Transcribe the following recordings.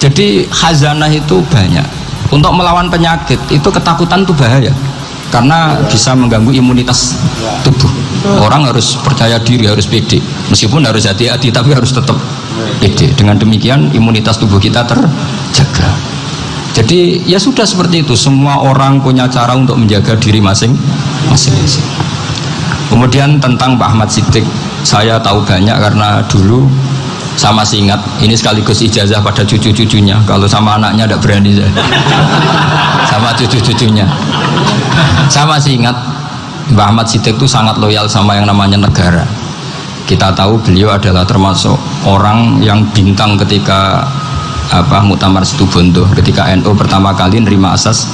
Jadi khazanah itu banyak. Untuk melawan penyakit itu ketakutan itu bahaya, karena bisa mengganggu imunitas tubuh. Orang harus percaya diri, harus pede, meskipun harus hati-hati, tapi harus tetap pede. Dengan demikian imunitas tubuh kita terjaga. Jadi ya sudah seperti itu. Semua orang punya cara untuk menjaga diri masing-masing. Kemudian tentang Pak Ahmad Siddiq, saya tahu banyak karena dulu saya masih ingat. Ini sekaligus ijazah pada cucu-cucunya. Kalau sama anaknya tidak berani saya. Sama cucu-cucunya. Saya masih ingat Pak Ahmad Siddiq itu sangat loyal sama yang namanya negara. Kita tahu beliau adalah termasuk orang yang bintang ketika Muktamar Situbondo, ketika NU pertama kali nerima asas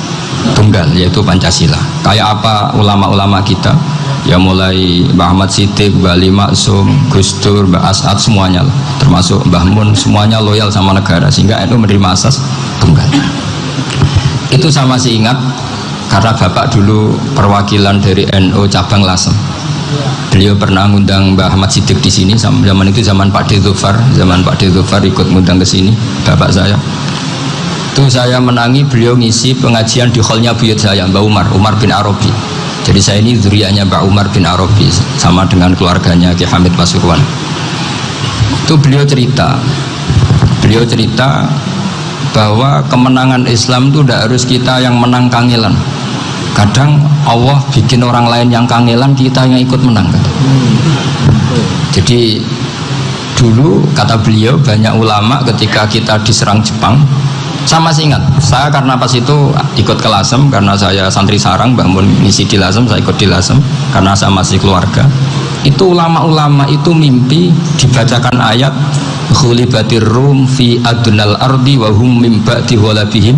tunggal, yaitu Pancasila. Kayak apa ulama-ulama kita, ya mulai Mbah Ahmad Siddiq, Mbah Ali Maksum, Gus Dur, Mbah As'ad, semuanya lah, termasuk Mbah Mun, semuanya loyal sama negara, sehingga NU menerima asas tunggal. Itu saya masih ingat karena bapak dulu perwakilan dari NU cabang Lasem. Beliau pernah ngundang Mbah Ahmad Siddiq di sini. Zaman itu zaman Pak Dzufar, ikut ngundang ke sini bapak saya. Itu saya menangi beliau ngisi pengajian di hallnya buyut saya, Mbah Umar bin Arabi. Jadi saya ini zuriyahnya Mbah Umar bin Arabi, sama dengan keluarganya Ki Hamid Pasuruan. Itu beliau cerita bahwa kemenangan Islam itu tidak harus kita yang menang kangelan. Kadang Allah bikin orang lain yang kangelan, kita yang ikut menang. Jadi dulu kata beliau, banyak ulama ketika kita diserang Jepang, saya masih ingat, saya karena pas itu ikut ke Lasem, karena saya santri sarang, bangun ngisi di Lasem, saya ikut di Lasem karena saya masih keluarga. Itu ulama-ulama itu mimpi dibacakan ayat khulibatir rum fi adnal ardi wa hum min ba'di ghalabihim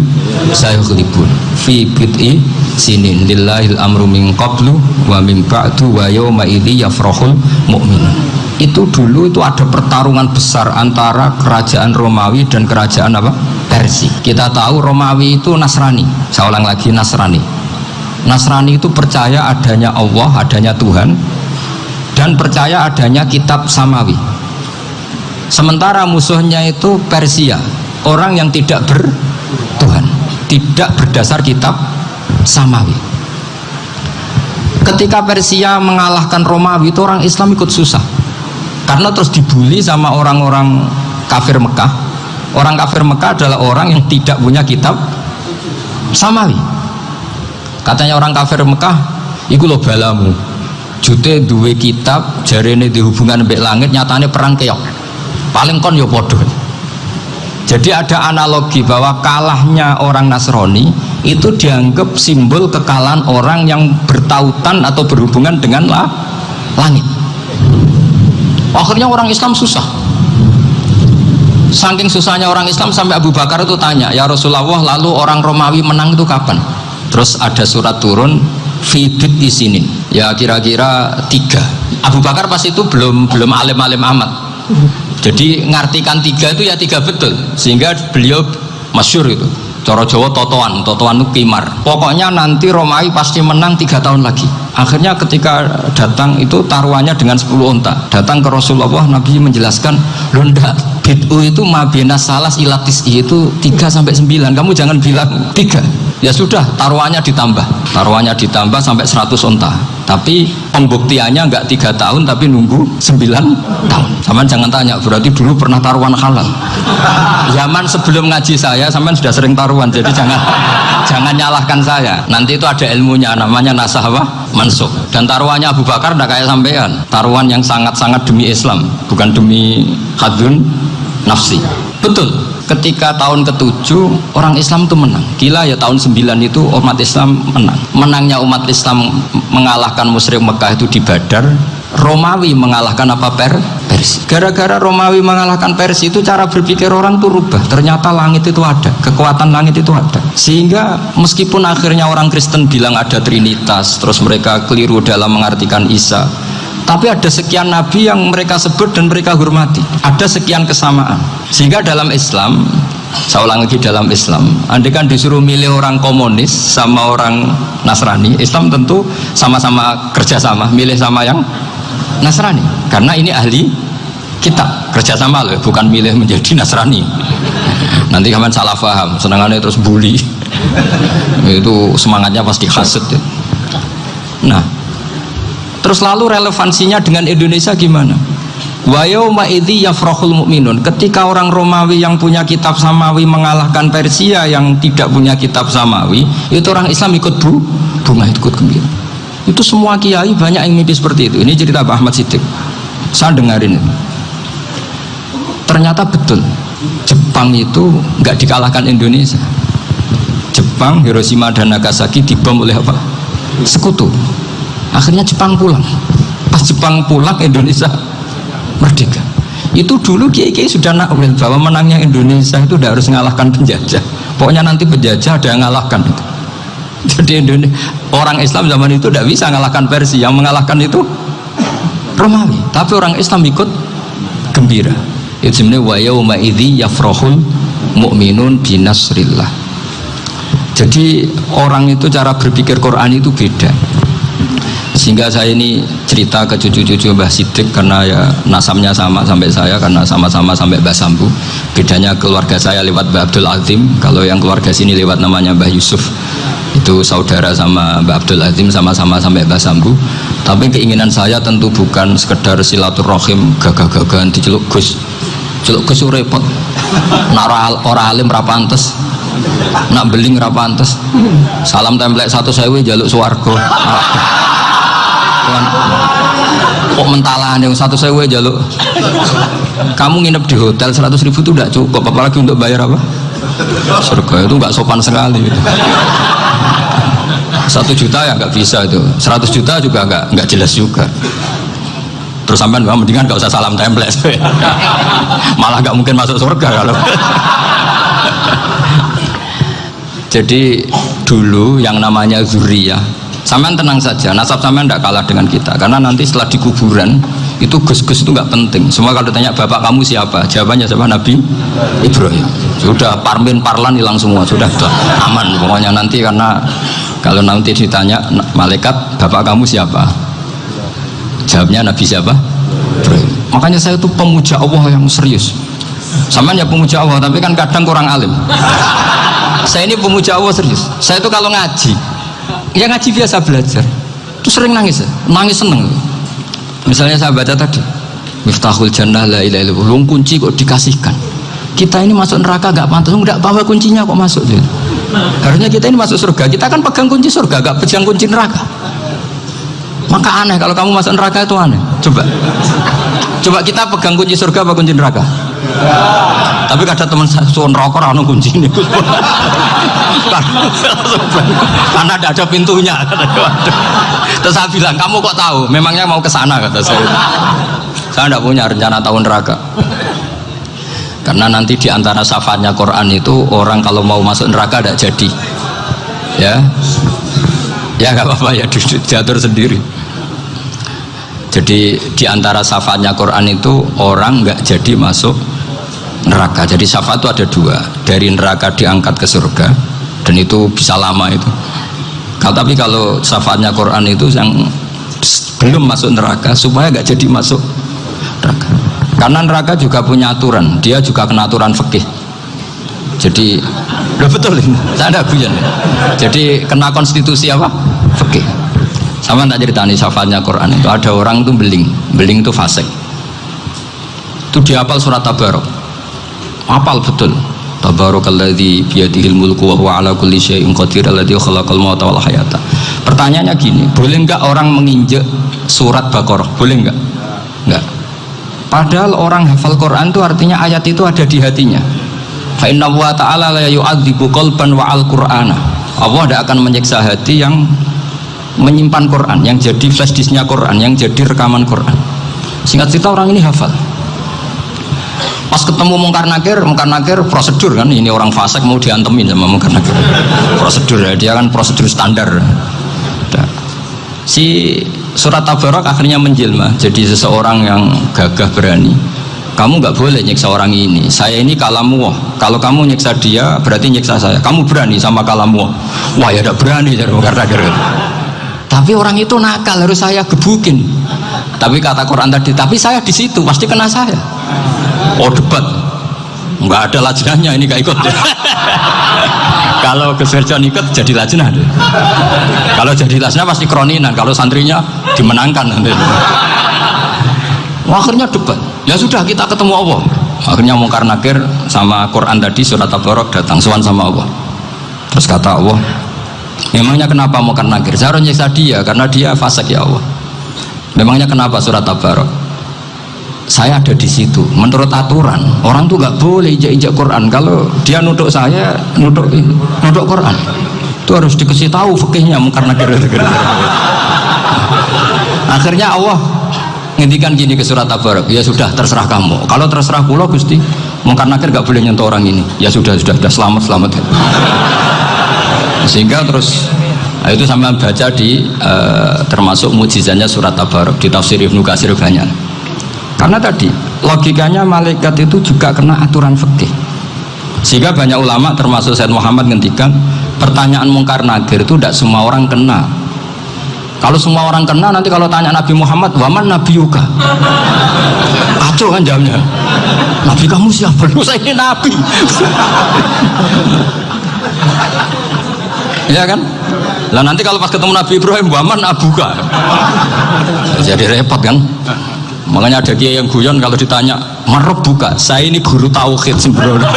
sayaghlibun fi bid'i sinin lillahil amru min qablu wa min ba'du wa yawma idzi yafrahul mu'minun. Itu dulu itu ada pertarungan besar antara kerajaan Romawi dan kerajaan Persia. Kita tahu Romawi itu Nasrani. Saya ulang lagi, Nasrani itu percaya adanya Allah, adanya Tuhan, dan percaya adanya kitab samawi. Sementara musuhnya itu Persia, orang yang tidak bertuhan, tidak berdasar kitab samawi. Ketika Persia mengalahkan Romawi, itu orang Islam ikut susah, karena terus dibully sama orang-orang kafir Mekah. Orang kafir Mekah adalah orang yang tidak punya kitab samawi. Katanya orang kafir Mekah, iku lo balamu jute duwe kitab jarene di hubungan mbek langit, nyatane perang keok. Paling kon yo podo. Jadi ada analogi bahwa kalahnya orang Nasrani itu dianggap simbol kekalahan orang yang bertautan atau berhubungan dengan langit. Akhirnya orang Islam susah. Saking susahnya orang Islam sampai Abu Bakar itu tanya, ya Rasulullah, lalu orang Romawi menang itu kapan? Terus ada surat turun fidit di sini, ya kira-kira 3. Abu Bakar pas itu belum alim-alim amat. Jadi ngartikan 3 itu ya 3 betul, sehingga beliau masyhur itu. Cara Jawa totoan itu kimar. Pokoknya nanti Romawi pasti menang 3 tahun lagi. Akhirnya ketika datang itu taruhannya dengan 10 unta. Datang ke Rasulullah, Nabi menjelaskan, loh ndak, bid'u itu mabena salas ilatis itu 3 sampai 9. Kamu jangan bilang 3. Ya sudah, taruhannya ditambah sampai 100 unta. Tapi pembuktiannya enggak 3 tahun, tapi nunggu 9 tahun. Sampean jangan tanya, berarti dulu pernah taruhan halal. Zaman sebelum ngaji saya, sampean sudah sering taruhan, jadi jangan nyalahkan saya. Nanti itu ada ilmunya, namanya nasah mansukh. Dan taruhannya Abu Bakar enggak kayak sampean. Taruhan yang sangat-sangat demi Islam, bukan demi hadzun nafsi. Betul. Ketika tahun ke-7 orang Islam itu menang. Gila ya, tahun 9 itu umat Islam menang. Menangnya umat Islam mengalahkan musyrik Mekah itu di Badar. Romawi mengalahkan Persia. Gara-gara Romawi mengalahkan Persia itu cara berpikir orang itu rubah. Ternyata langit itu ada, kekuatan langit itu ada. Sehingga meskipun akhirnya orang Kristen bilang ada Trinitas, terus mereka keliru dalam mengartikan Isa, tapi ada sekian nabi yang mereka sebut dan mereka hormati. Ada sekian kesamaan. Sehingga dalam Islam, saya ulang lagi, dalam Islam, andai kan disuruh milih orang komunis sama orang Nasrani, Islam tentu sama-sama kerjasama, milih sama yang Nasrani. Karena ini ahli kitab, kerjasama loh, bukan milih menjadi Nasrani. Nanti kamu salah paham, senangannya terus bully. Itu semangatnya pasti hasad ya. Nah, terus lalu relevansinya dengan Indonesia gimana? Wa yauma idzi yafrahul mu'minun. Ketika orang Romawi yang punya kitab samawi mengalahkan Persia yang tidak punya kitab samawi, itu orang Islam ikut bunga, ikut gembira. Itu semua kiai banyak yang mimpi seperti itu. Ini cerita Pak Ahmad Siddiq. Saya dengarin itu. Ternyata betul. Jepang itu nggak dikalahkan Indonesia. Jepang, Hiroshima dan Nagasaki dibom oleh apa? Sekutu. Akhirnya Jepang pulang. Pas Jepang pulang, Indonesia merdeka. Itu dulu kiai-kiai sudah nakwil bahwa menangnya Indonesia itu tidak harus mengalahkan penjajah. Pokoknya nanti penjajah ada yang mengalahkan itu. Jadi orang Islam zaman itu tidak bisa mengalahkan Persia. Yang mengalahkan itu Romawi. Tapi orang Islam ikut gembira. Itu sebenarnya wa yauma idzi yafrahul mu'minun binasrillah. Jadi orang itu cara berpikir Quran itu beda. Sehingga saya ini cerita ke cucu-cucu Mbah Siddiq karena ya nasabnya sama sampai saya, karena sama-sama sampai Mbah Sambu. Bedanya keluarga saya lewat Mbah Abdul Azim, kalau yang keluarga sini lewat namanya Mbah Yusuf. Itu saudara sama Mbah Abdul Azim, sama-sama sampai Mbah Sambu. Tapi keinginan saya tentu bukan sekedar silaturahim gagah-gagahan diceluk Gus. Celuk Gus repot. Nak ora alim ra pantes. Nak beling ra pantes. Salam templek 1.000 jaluk swarga. Kok mentalan yang 1.000 jaluk. Kamu nginep di hotel 100.000 itu tidak cukup, apalagi untuk bayar apa? Surga. Itu nggak sopan sekali gitu. 1 juta ya nggak bisa itu, 100 juta juga nggak jelas juga. Terus sampai mendingan nggak usah salam template. Malah nggak mungkin masuk surga kalau. Jadi dulu yang namanya zuriyah, sampean tenang saja, nasab sampean tidak kalah dengan kita, karena nanti setelah di kuburan itu gus-gus itu nggak penting. Semua kalau ditanya bapak kamu siapa, jawabannya siapa? Nabi Ibrahim. Sudah parmin parlan hilang semua, sudah aman pokoknya nanti. Karena kalau nanti ditanya malaikat bapak kamu siapa, jawabnya Nabi siapa? Ibrahim. Makanya saya itu pemuja Allah yang serius. Sampean ya pemuja Allah, tapi kan kadang kurang alim. Saya ini pemuja Allah serius. Saya itu kalau ngaji, ya ngaji biasa belajar, itu sering nangis seneng. Misalnya saya baca tadi, Miftahul Jannah la ilaha illallah, kunci kok dikasihkan. Kita ini masuk neraka gak pantas, enggak bawa kuncinya kok masuk. Harusnya kita ini masuk surga, kita kan pegang kunci surga, gak pegang kunci neraka. Maka aneh kalau kamu masuk neraka itu aneh. Coba kita pegang kunci surga apa kunci neraka? Tapi ada teman saya suon rokok anu kunci ini. Karena tidak ada pintunya. Terus saya bilang, kamu kok tahu? Memangnya mau ke sana, kata saya. Saya tidak punya rencana tahun neraka. Karena nanti di antara syafaatnya Quran itu orang kalau mau masuk neraka tidak jadi. Ya nggak apa-apa ya, diatur sendiri. Jadi di antara syafaatnya Quran itu orang nggak jadi masuk neraka. Jadi syafaat itu ada 2, dari neraka diangkat ke surga, dan itu bisa lama itu. Tapi kalau syafaatnya Quran itu yang belum masuk neraka supaya nggak jadi masuk neraka. Karena neraka juga punya aturan, dia juga kena aturan fikih. Jadi udah betul ini, saya ada guyon. Jadi kena konstitusi apa? Fikih. Sama tak ceritani syafaatnya Quran itu, ada orang itu beling itu fasik. Itu dihafal surat Tabarok, hafal betul. Tabarakalladzi biyadihil mulku wa huwa ala kulli syai'in qadir alladzi khalaqal mauta wal hayata. Pertanyaannya gini, boleh enggak orang menginjek surat Baqarah? Boleh enggak? Enggak. Padahal orang hafal Quran itu artinya ayat itu ada di hatinya. Fa inna wa ta'ala la yu'adzibu qalban wa al-Qur'ana. Allah tidak akan menyiksa hati yang menyimpan Quran, yang jadi flash disknya Quran, yang jadi rekaman Quran. Singkat cerita orang ini hafal. Pas ketemu Mungkar Nakir prosedur kan, ini orang fasik mau diantemin sama Mungkar Nakir. Prosedur ya, dia kan prosedur standar. Si surat Tabarak akhirnya menjelma jadi seseorang yang gagah berani. Kamu nggak boleh nyiksa orang ini, saya ini kalamuah. Kalau kamu nyiksa dia berarti nyiksa saya. Kamu berani sama kalamuah? Wah ya tidak berani dari Mungkar Nakir. Tapi orang itu nakal, harus saya gebukin. Tapi kata Quran tadi, tapi saya di situ pasti kena saya. Oh debat. nggak ada lajnahnya, ini nggak ikut. Kalau Gus Firjon ikut jadi lajnah. Kalau jadi lajnah pasti kroninan, kalau santrinya dimenangkan nanti. Akhirnya debat. Ya sudah, kita ketemu Allah. Akhirnya Mungkar Nakir sama Quran tadi surat Tabarok datang sowan sama Allah. Terus kata Allah, memangnya kenapa Mungkar Nakir? Saya harus nyiksa dia karena dia fasik ya Allah. Memangnya kenapa surat Tabarok? Saya ada di situ. Menurut aturan orang tuh nggak boleh injak-injak Quran. Kalau dia nutuk saya, nutuk Quran, itu harus dikasih tahu fikihnya Mungkar Nakir. Akhirnya Allah ngendikan gini ke surat Tabarok, ya sudah terserah kamu. Kalau terserah pulau Gusti, Mungkar Nakir gak boleh nyentuh orang ini. Ya sudah selamat. Sehingga terus itu sama baca di termasuk mujizatnya surat Tabarok di tafsir Ibnu Katsir banyak. Karena tadi logikanya malaikat itu juga kena aturan fikih. Sehingga banyak ulama termasuk Said Muhammad ngendikan pertanyaan Mungkar Nakir itu tidak semua orang kena. Kalau semua orang kena, nanti kalau tanya Nabi Muhammad, waman nabiyuka? Aco kan jamnya. Nabi kamu siapa? Saya ini Nabi. Ya kan? Lah nanti kalau pas ketemu Nabi Ibrahim, waman abuka? Jadi repot kan? Makanya ada kiai yang guyon kalau ditanya, marab buka? Saya ini guru tauhid sembrono.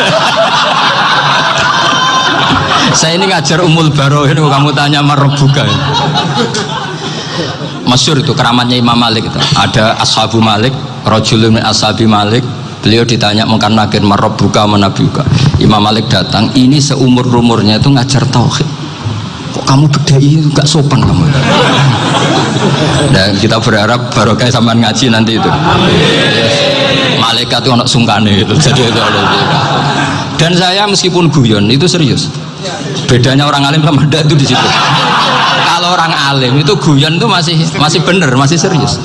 Saya ini ngajar Ummul Barohin, kamu tanya marab buka? Masyhur itu keramatnya Imam Malik itu. Ada Ashabu Malik, rajulun min ashabi Malik. Beliau ditanya Mungkar Nakir, marabbuka manabiuka. Imam Malik datang, ini seumur-umurnya itu ngajar tauhid. Kok kamu bedai enggak sopan kamu? Dan kita berharap barokah sampean ngaji nanti itu. Malaikat itu anak sungkane itu. Dan saya meskipun guyon itu serius. Bedanya orang alim sama ndak itu di situ. Kalau orang alim itu guyon itu masih benar, masih serius.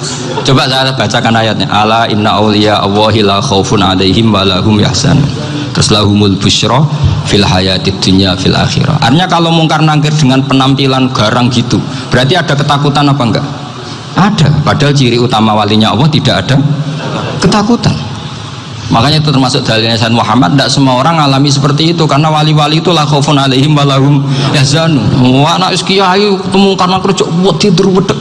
Coba saya bacakan ayatnya. Ala inna auliya Allahi la khaufun alaihim wa lahum yahzanun. Terus lahumul busyra fil hayatid dunya fil akhirah. Artinya kalau Mungkar Nakir dengan penampilan garang gitu, berarti ada ketakutan apa enggak? Ada. Padahal ciri utama walinya Allah tidak ada ketakutan. Makanya itu termasuk dalilnya Sayyid Muhammad, tidak semua orang alami seperti itu karena wali-wali itu la khaufun alaihim wa lahum yahzanun. Wah anak kiai ketemu karena kerja buat tidur wedek.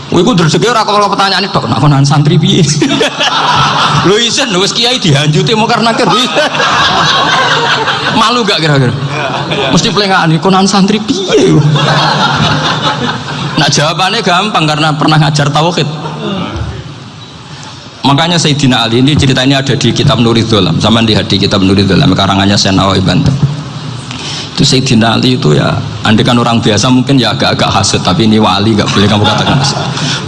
Iku rezeki ora kalau pertanyaan itu nak konan santri piye. Lho isen wis kiai dihanjuti Mungkar Nakir. Malu gak kira-kira? Mesti pelengahan konan santri piye. Nah jawabannya gampang karena pernah ngajar tauhid. Makanya Sayyidina Ali ini cerita ini ada di kitab Nurul Dholam. Sama lihat di kitab Nurul Dholam karangannya Syekh Nawawi Banten. Itu Sayyidina Ali itu ya, andikan orang biasa mungkin ya agak-agak hasut, tapi ini wali gak boleh kamu katakan hasut.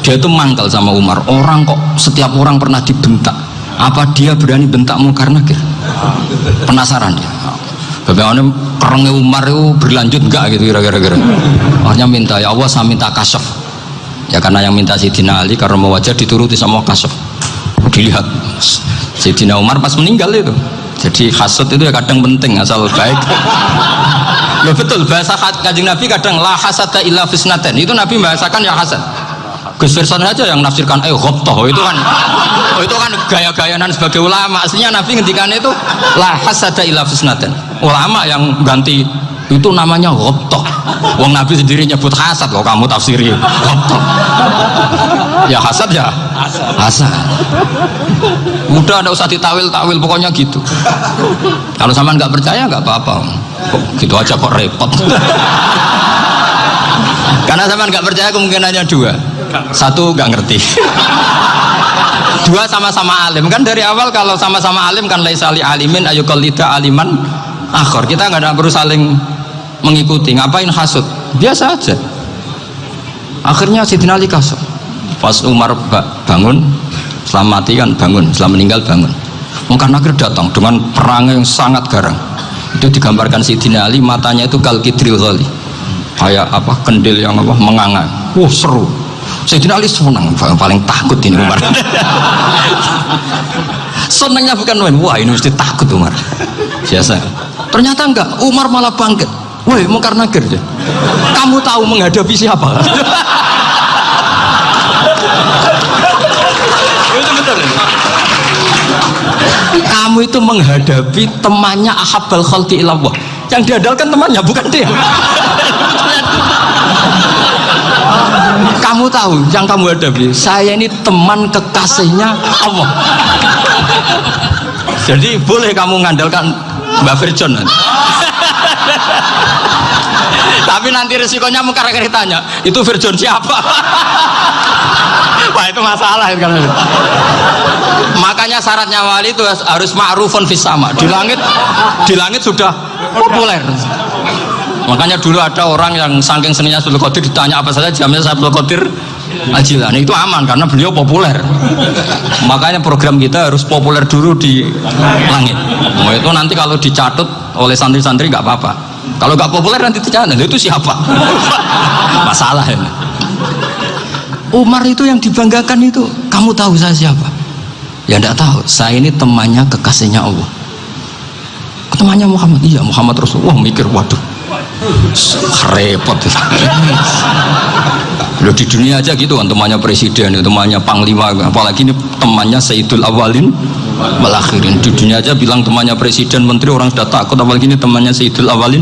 Dia itu mangkal sama Umar. Orang kok setiap orang pernah dibentak, apa dia berani bentak Mungkar Nakir? Penasaran dia. Bagaimana kerengnya Umar itu berlanjut enggak gitu kira-kira. Akhirnya minta, ya Allah saya minta kasyaf. Ya karena yang minta Sayyidina Ali karena mau wajah dituruti sama kasyaf. Dilihat Sayyidina Umar pas meninggal itu. Jadi hasud itu ya kadang penting asal baik. Loh betul, bahasa Kanjeng Nabi kadang la hasada illa fisnaten. Itu Nabi bahasakan ya hasad. Gus Firson aja yang nafsirkan ghobtoh itu kan gaya-gayanan sebagai ulama. Aslinya Nabi ngendikannya itu la hasada illa fisnaten. Ulama yang ganti itu namanya ghobtoh. Wong Nabi sendiri nyebut hasad, kok kamu tafsiri ghobtoh. Ya hasad ya hasad. Udah ada usah ditawil-tawil, pokoknya gitu. Kalau sama nggak percaya nggak apa-apa. Kok gitu aja kok repot. Karena sama nggak percaya kemungkinannya dua. Satu nggak ngerti. Dua sama-sama alim. Kan dari awal kalau sama-sama alim kan laisa li alimin ayuqallida aliman akhor. Kita nggak perlu saling mengikuti. Ngapain hasud? Biasa aja. Akhirnya Sayyidina Ali kasih. Pas Umar bangun, setelah mati kan bangun, setelah meninggal bangun. Mungkar Nakir datang dengan perang yang sangat garang. Itu digambarkan Sayyidina Ali, matanya itu kalkidril ghali, kayak apa kendil yang apa menganga. Seru. Sayyidina Ali senang, paling takut ini Umar. Senangnya bukan main, wah ini mesti takut Umar. Biasa. Ternyata enggak, Umar malah bangkit. Woi Mungkar Nakir deh. Kamu tahu menghadapi siapa? Itu betul. Kamu itu menghadapi temannya ahabbal khalqi ilallah. Yang diandalkan temannya bukan dia. Kamu tahu yang kamu hadapi, saya ini teman kekasihnya Allah. Jadi boleh kamu mengandalkan Mbak Virjon nanti. Tapi nanti resikonya mungkar-nakir tanya, itu Virjon siapa? Wah itu masalah itu kan. Makanya syaratnya wali itu harus ma'rufun fis sama. Di langit sudah populer. Makanya dulu ada orang yang saking seninya Abdul Qadir ditanya apa saja jamnya Abdul Qadir Al-Jilani, itu aman karena beliau populer. Makanya program kita harus populer dulu di langit. Nah, itu nanti kalau dicatut oleh santri-santri nggak apa-apa. Kalau nggak populer nanti dicatat itu siapa? Masalah ini. Umar itu yang dibanggakan itu, kamu tahu saya siapa? Ya enggak tahu. Saya ini temannya kekasihnya Allah. Temannya Muhammad. Iya, Muhammad Rasulullah. Mikir, waduh, repot. Loh, di dunia aja gitu kan, temannya presiden, temannya panglima, apalagi ini temannya Sayyidul Awalin wal Akhirin. Di dunia aja bilang temannya presiden, menteri, orang sudah takut, apalagi ini temannya Sayyidul Awalin.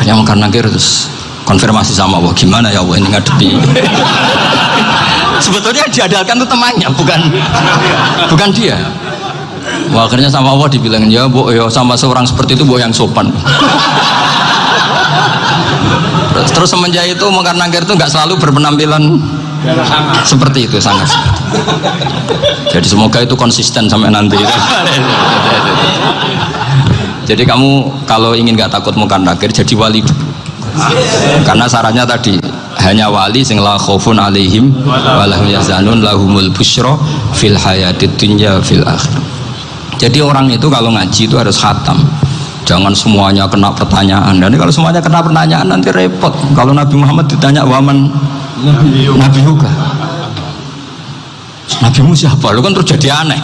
Hanya karena terus konfirmasi sama Allah, gimana ya Allah ini ngadepi. Sebetulnya diandalkan itu temannya, bukan dia. Wah, akhirnya sama Allah dibilang, ya bu, ya sama seorang seperti itu bu yang sopan. Terus semenjak itu Mungkar Nakir itu nggak selalu berpenampilan seperti itu, sangat. Jadi semoga itu konsisten sampai nanti. Jadi kamu kalau ingin nggak takut Mungkar Nakir, jadi wali dulu. Karena syaratnya tadi hanya wali sing la khaufun alaihim wa lahum yahzanun lahumul busyra fil hayatid dunya fil akhirah. Jadi orang itu kalau ngaji itu harus khatam. Jangan semuanya kena pertanyaan. Dan kalau semuanya kena pertanyaan nanti repot. Kalau Nabi Muhammad ditanya waman Nabi juga. Nabimu siapa? Lu kan terus jadi aneh.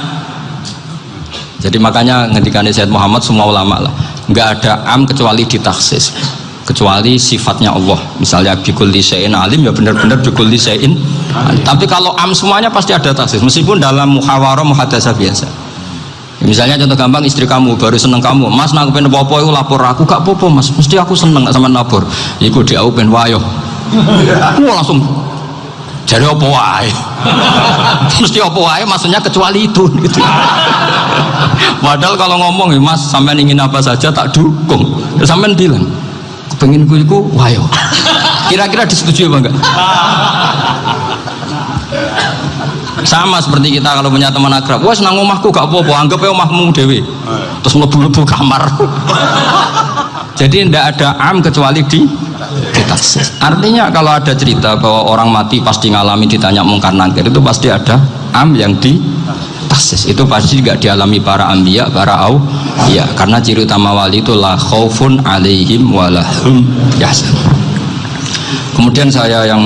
Jadi makanya ngendikane Sayyid Muhammad semua ulama lah, nggak ada am kecuali ditaksis. Kecuali sifatnya Allah. Misalnya bikulli syai'in alim, ya benar-benar bikulli syai'in. Tapi kalau am semuanya pasti ada taksis. Meskipun dalam muhawarah muhadasah biasa. Misalnya contoh gampang, istri kamu baru seneng kamu, mas nak pengen apa-apa itu lapor aku, gak apa-apa mas, mesti aku seneng gak sama lapor. Iku dia pengen wayo. Wah langsung jadi apa wae. Mesti apa wae maksudnya kecuali itu gitu. Padahal kalau ngomong, mas sampean ingin apa saja tak dukung. Sampean bilang pengen ku wayo. Kira-kira disetujui apa enggak? Sama seperti kita kalau punya teman akrab, wah senang omahku gak apa-apa, anggap ya omahmu dewe, terus mlebu-mlebu kamar. Jadi tidak ada am kecuali di taksis. Artinya kalau ada cerita bahwa orang mati pasti ngalami ditanya Mungkar Nakir, itu pasti ada am yang di taksis. Itu pasti juga dialami para anbiya, para auliya. Karena ciri utama wali itu la khaufun alaihim walahum yahzanun. Kemudian saya yang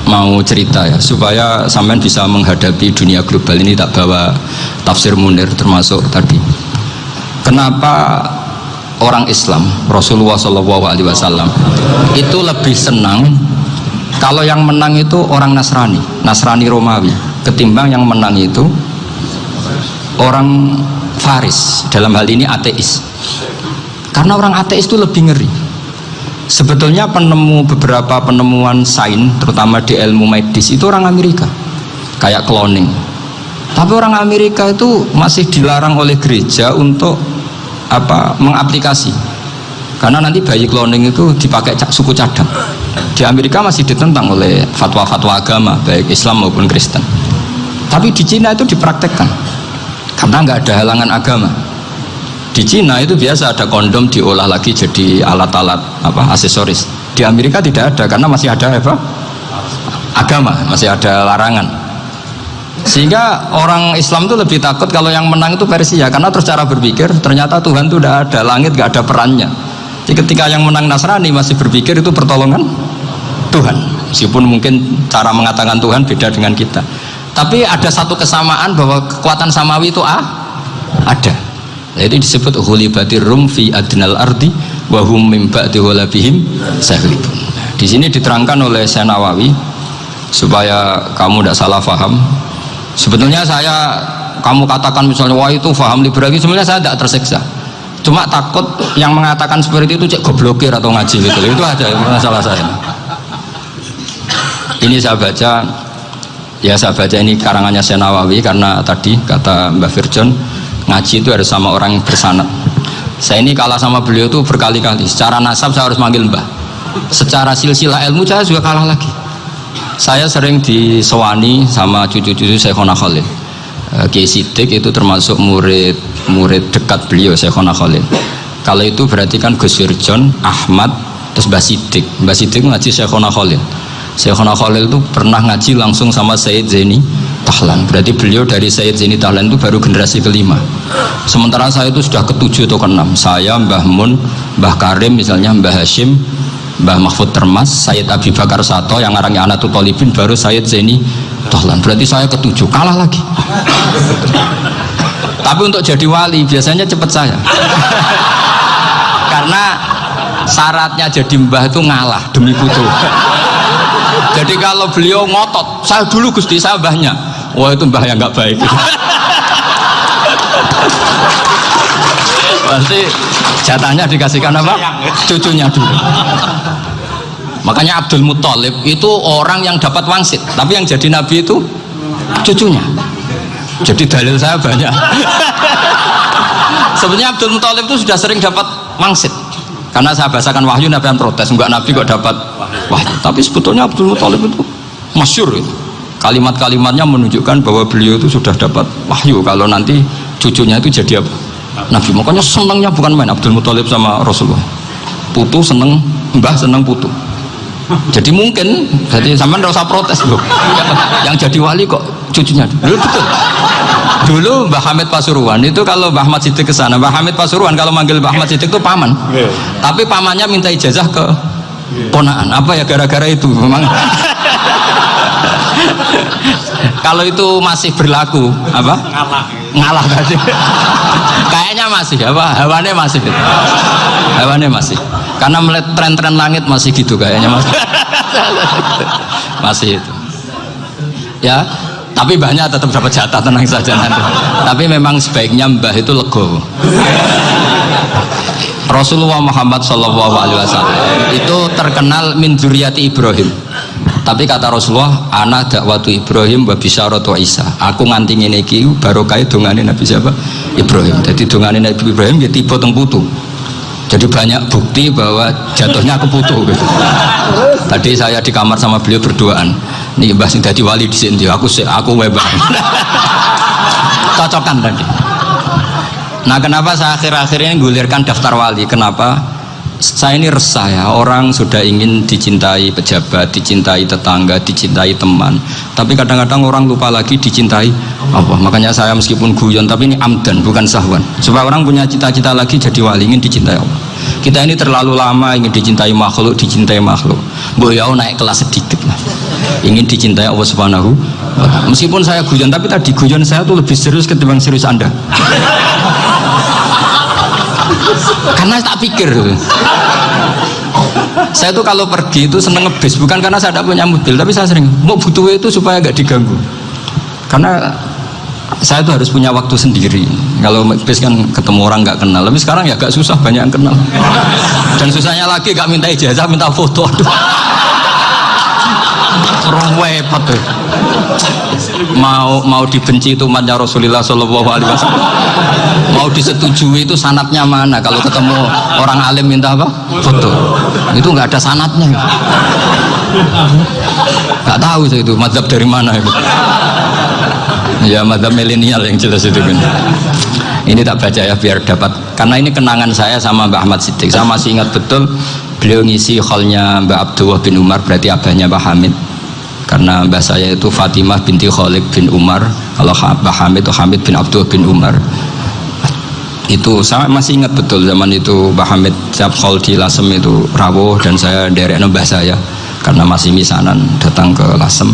mau cerita ya, supaya sampean bisa menghadapi dunia global ini, tak bawa tafsir Munir termasuk tadi. Kenapa orang Islam, Rasulullah SAW itu lebih senang kalau yang menang itu orang Nasrani Romawi, ketimbang yang menang itu orang Faris, dalam hal ini ateis. Karena orang ateis itu lebih ngeri. Sebetulnya beberapa penemuan sains, terutama di ilmu medis, itu orang Amerika, kayak cloning. Tapi orang Amerika itu masih dilarang oleh gereja untuk mengaplikasi, karena nanti bayi cloning itu dipakai suku cadang. Di Amerika masih ditentang oleh fatwa-fatwa agama, baik Islam maupun Kristen. Tapi di Cina itu dipraktekkan, karena nggak ada halangan agama. Di Cina itu biasa ada kondom diolah lagi jadi alat-alat aksesoris. Di Amerika tidak ada, karena masih ada agama, masih ada larangan. Sehingga orang Islam itu lebih takut kalau yang menang itu Persia, karena terus cara berpikir ternyata Tuhan itu tidak ada, langit nggak ada perannya. Jadi ketika yang menang Nasrani masih berpikir itu pertolongan Tuhan, meskipun mungkin cara mengatakan Tuhan beda dengan kita. Tapi ada satu kesamaan bahwa kekuatan samawi itu ada. Jadi disebut ghulibatir rum fi adnal ardi wa hum min ba'di ghalabihim saghlibun. Di sini diterangkan oleh Syekh Nawawi supaya kamu tidak salah paham. Sebetulnya saya kamu katakan misalnya wah itu paham liberal, sebenarnya saya tidak tersiksa, cuma takut yang mengatakan seperti itu cek goblokir atau ngaji gitu, itu aja masalah saya. Ini saya baca ini karangannya Syekh Nawawi, karena tadi kata Mbak Firjon ngaji itu harus sama orang yang bersanad. Saya ini kalah sama beliau tuh berkali-kali, secara nasab saya harus manggil Mbah, secara silsilah ilmu saya juga kalah lagi. Saya sering disewani sama cucu-cucu Syekhona Khalil. Kiai Siddiq itu termasuk murid dekat beliau, Syekhona Khalil. Kalau itu berarti kan Gus Firjon, Ahmad, terus Mbah Siddiq. Mbah Siddiq ngaji Syekhona Khalil. Syekhona Khalil itu pernah ngaji langsung sama Sayyid Zaini Tahlan. Berarti beliau dari Sayyid Zaini Tahlan itu baru generasi kelima. Sementara saya itu sudah ke-7 atau ke-6. Saya, Mbah Mun, Mbah Karim misalnya, Mbah Hashim, Mbah Mahfud Termas, Sayyid Abi Bakar Sato yang ngarangnya Anatul Talibin, baru Sayyid Zaini Tahlan. Berarti saya ke-7, kalah lagi. Tapi untuk jadi wali biasanya cepat saya. Karena syaratnya jadi mbah itu ngalah demi putu. Jadi kalau beliau ngotot, saya dulu Gusti, saya mbahnya, wah itu mbah yang nggak baik. Pasti jatahnya dikasihkan apa? Cucunya dulu. Makanya Abdul Muthalib itu orang yang dapat wangsit, tapi yang jadi nabi itu cucunya. Jadi dalil saya banyak. Sebenarnya Abdul Muthalib itu sudah sering dapat wangsit, karena saya bahasakan wahyu, Nabi yang protes, enggak nabi kok dapat wahyu. Tapi sebetulnya Abdul Muthalib itu masyhur itu. Kalimat-kalimatnya menunjukkan bahwa beliau itu sudah dapat wahyu kalau nanti cucunya itu jadi apa? Nabi. Makanya senangnya bukan main Abdul Muthalib sama Rasulullah. Putu seneng mbah, seneng putu. Jadi mungkin, jadi sampean enggak usah protes loh. Yang jadi wali kok cucunya. Dulu betul. Dulu Mbah Hamid Pasuruan itu kalau Mbah Ahmad Siddiq ke sana, Mbah Hamid Pasuruan kalau manggil Mbah Ahmad Siddiq itu paman. Tapi pamannya minta ijazah ke ponaan. Apa ya gara-gara itu memang. Kalau itu masih berlaku apa? Ngalah tadi. Kayaknya masih apa? Hawannya masih. Hawannya masih. Karena melihat tren-tren langit masih gitu kayaknya masih. Masih itu. Ya, tapi mbahnya tetap dapat jatah, tenang saja nanti. Tapi memang sebaiknya mbah itu legowo. Rasulullah Muhammad SAW itu terkenal min dzurriyyati Ibrahim. Tapi kata Rasulullah, ana dakwatu Ibrahim wa bisyaratu Isa. Aku nganti ngene iki barokah dongane Nabi siapa? Ibrahim. Jadi dongane Nabi Ibrahim ya tiba teng putu. Jadi banyak bukti bahwa jatuhnya ke putu gitu. Tadi saya di kamar sama beliau berduaan. Nih Mbah sing dadi wali di sini, aku webang. Cocokan tadi. Nah, kenapa saya akhir-akhir ini gulirkan daftar wali? Kenapa? Saya ini resah ya, orang sudah ingin dicintai pejabat, dicintai tetangga, dicintai teman, tapi kadang-kadang orang lupa lagi dicintai Allah. Makanya saya meskipun guyon, tapi ini amdan, bukan sahwan, supaya orang punya cita-cita lagi jadi wali, ingin dicintai Allah. Kita ini terlalu lama ingin dicintai makhluk, boyau naik kelas sedikit lah, ingin dicintai Allah Subhanahu wa Ta'ala. Meskipun saya guyon, tapi tadi guyon saya tuh lebih serius ketimbang serius Anda. Karena tak pikir, saya tuh kalau pergi itu seneng ngebis, bukan karena saya tidak punya mobil, tapi saya sering mau butuh itu supaya nggak diganggu. Karena saya tuh harus punya waktu sendiri. Kalau bis kan ketemu orang nggak kenal, tapi sekarang ya agak susah, banyak yang kenal. Dan susahnya lagi nggak minta ijazah, minta foto. Aduh, orang wepet tuh. Mau dibenci itu umatnya Rasulullah Shallallahu Alaihi Wasallam, mau disetujui itu sanatnya mana? Kalau ketemu orang alim minta apa? Foto. Itu nggak ada sanatnya. Nggak tahu saya itu mazhab dari mana itu. Ya mazhab milenial yang jelas itu kan. Ini tak baca ya biar dapat, karena ini kenangan saya sama Mbah Ahmad Siddiq. Saya masih ingat betul beliau ngisi hallnya Mbah Abdullah bin Umar, berarti abahnya Mbah Hamid. Karena mbah saya itu Fatimah binti Khalid bin Umar, kalau Mbah Hamid itu Hamid bin Abdullah bin Umar. Itu saya masih ingat betul zaman itu Mbah Hamid siap hall di Lasem itu rawuh, dan saya derek mbah saya karena masih misanan datang ke Lasem.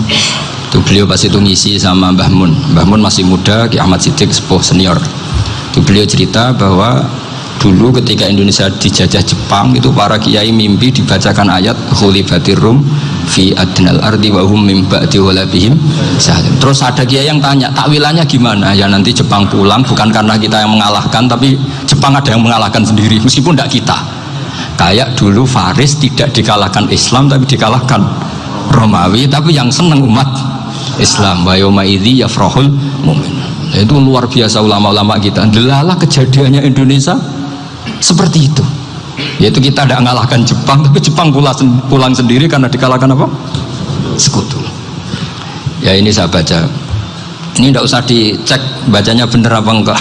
Itu beliau pas itu ngisi sama Mbah Mun. Mbah Mun masih muda, Ki Ahmad Siddiq sepuh senior. Itu beliau cerita bahwa dulu ketika Indonesia dijajah Jepang itu para kiai mimpi dibacakan ayat Khulifatir Rum fi adnal ardi wa hum min ba'di ghalabihim salim. Terus ada kiai yang tanya, takwilannya gimana? Ya nanti Jepang pulang bukan karena kita yang mengalahkan, tapi Jepang ada yang mengalahkan sendiri meskipun tidak kita. Kayak dulu Faris tidak dikalahkan Islam tapi dikalahkan Romawi, tapi yang senang umat Islam. Wa yauma idzi yafrahul mu'min. Itu luar biasa ulama-ulama kita. Delalah kejadiannya Indonesia seperti itu. Yaitu kita tidak mengalahkan Jepang, tapi Jepang pulang sendiri karena dikalahkan apa? Sekutu. Ya ini saya baca. Ini tidak usah dicek bacanya benar apa enggak,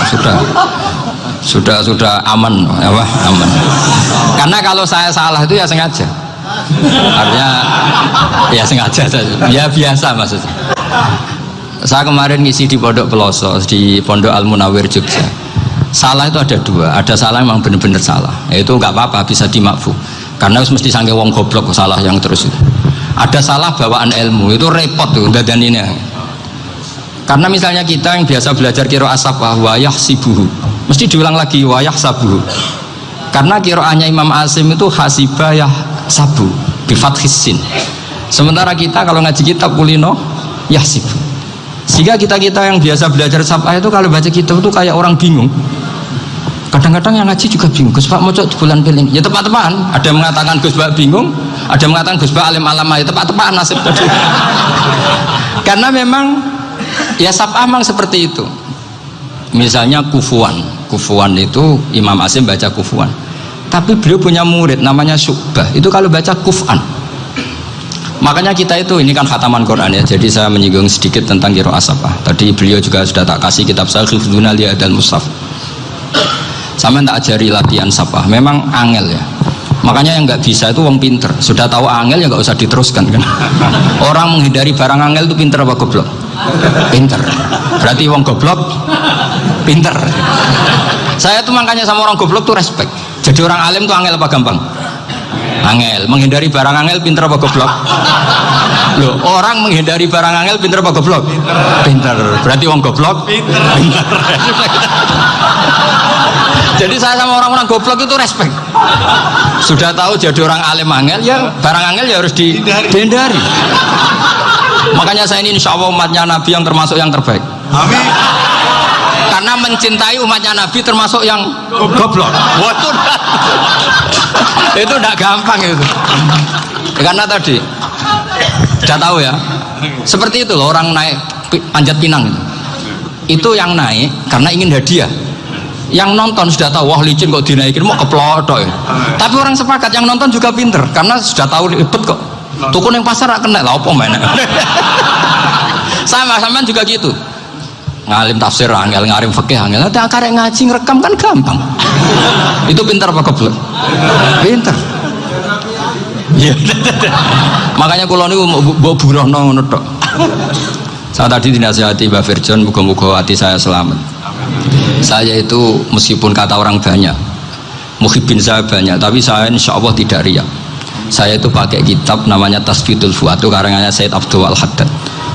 sudah aman, apa? Aman. Karena kalau saya salah itu ya sengaja. Artinya ya sengaja saja. Ya biasa maksudnya. Saya kemarin ngisi di Pondok Pelosok, di Pondok Al Munawir Jogja. Salah itu ada dua, ada salah memang benar-benar salah, itu nggak apa-apa, bisa dimakfu karena mesti sangke wong goblok salah yang terus itu. Ada salah bawaan ilmu, itu repot tuh dadan ini. Karena misalnya kita yang biasa belajar qiraah sabah wayah sibuhu, mesti diulang lagi wayah sabuhu, karena qiraahnya Imam Asim itu hasibah yah sabu bifathis sin, sementara kita kalau ngaji kitab kulino yah sibu. Sehingga kita yang biasa belajar sabah itu kalau baca kitab itu kayak orang bingung. Kadang-kadang yang ngaji juga bingung. Gus Pak mau cok bulan piling. Ya tepat-tepatan. Ada yang mengatakan Gus Pak bingung, ada yang mengatakan Gus Pak alim alama. Ya tepat-tepatan nasib tadi. Karena memang ya sabah memang seperti itu. Misalnya kufuan. Kufuan itu Imam Asim baca kufuan. Tapi beliau punya murid namanya Syu'bah. Itu kalau baca kuf'an. Makanya kita itu, ini kan khataman Quran ya, jadi saya menyinggung sedikit tentang qiraah sabah. Tadi beliau juga sudah tak kasih kitab saya Hifdzuna Li'adal Mushaf. Sama tak ajari latihan sabah, memang angel ya. Makanya yang nggak bisa itu wong pinter, sudah tahu angel ya nggak usah diteruskan kan. Orang menghindari barang angel itu pinter apa goblok? Pinter. Berarti wong goblok pinter. Saya tuh makanya sama orang goblok tuh respect. Jadi orang alim tuh angel apa gampang? Angel. Menghindari barang angel pinter apa goblok? Loh, orang menghindari barang angel pinter apa goblok? Pinter. Berarti wong goblok pinter. Jadi saya sama orang-orang goblok itu respect. Sudah tahu jadi orang alim angel ya barang angel ya harus dihindari. Makanya saya ini insya Allah umatnya Nabi yang termasuk yang terbaik. Amin. Karena mencintai umatnya Nabi termasuk yang goblok. Waduh. Itu tidak gampang itu. Karena tadi sudah tahu ya. Seperti itu loh orang naik Panjat Pinang itu. Itu yang naik karena ingin hadiah. Yang nonton sudah tahu wah licin kok dinaikin mau keplodok ya. Tapi orang sepakat yang nonton juga pinter karena sudah tahu ribet kok. Tukun yang pasar gak kena lah apa mainnya. Sama juga gitu. Ngalim tafsir angel, ngarim fikih angel. Nanti akarek ngaji ngerekam kan gampang. Itu pinter apa goblok? Pinter. Ya. Makanya kula niku mbok burohno ngono tok. Saya tadi dinasihati Mbak Virjon, muga-muga hati saya selamat. Saya itu meskipun kata orang banyak, muhibbin saya banyak, tapi saya insya Allah tidak riya. Saya itu pakai kitab namanya Tasbidul Fuad, itu karangannya Said Abdul Al-Haddad.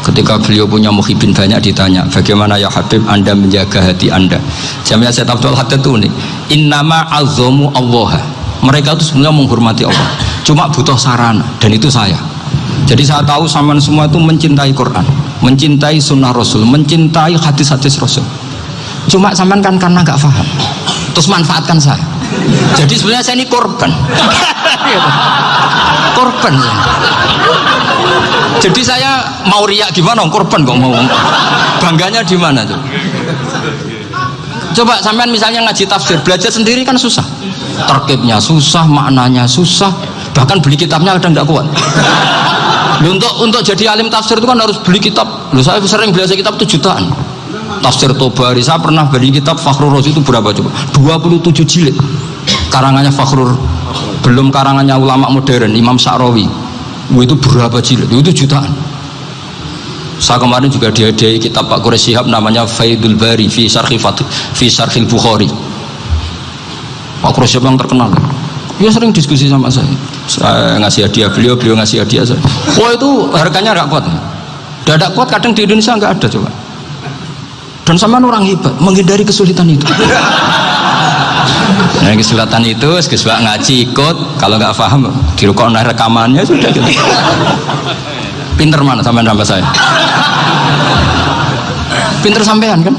Ketika beliau punya muhibbin banyak ditanya, bagaimana ya Habib Anda menjaga hati Anda? Jamnya Said Abdul Al-Haddad itu nih, innama azzamu Allah. Mereka itu sebenarnya menghormati Allah, cuma butuh sarana, dan itu saya. Jadi saya tahu sampean semua itu mencintai Quran, mencintai sunnah Rasul, mencintai hadis-hadis Rasul. Cuma sampean kan karena nggak paham, terus manfaatkan saya. Jadi sebenarnya saya ini korban. Korban. Jadi saya mau riak gimana? Korban kok mau. Bangganya di mana tuh? Coba sampean misalnya ngaji tafsir, belajar sendiri kan susah. Terkibnya susah, maknanya susah, bahkan beli kitabnya kadang nggak kuat. Untuk jadi alim tafsir itu kan harus beli kitab. Loh, saya sering belajar kitab 7 jutaan. Tafsir Tobari, saya pernah beli kitab Fakhrur Razi itu berapa coba? 27 jilid. Karangannya Fakhrur, belum karangannya ulama modern Imam Sa'rawi. Itu berapa jilid? Itu jutaan. Saya kemarin juga dihadiahi kitab Pak Quraish Shihab namanya Faidul Bari fi Syarhil Bukhari. Pak Quraish Shihab yang terkenal. Dia sering diskusi sama saya. Saya ngasih hadiah beliau ngasih hadiah saya. Wah itu harganya nggak kuat. Tidak kuat kadang di Indonesia nggak ada coba. Dan sama orang hebat menghindari kesulitan itu. Nah, kesulatan itu sebab ngaji ikut, kalau nggak paham dirukon rekamannya sudah gitu. Pinter mana sampean sama saya? Pinter sampean kan?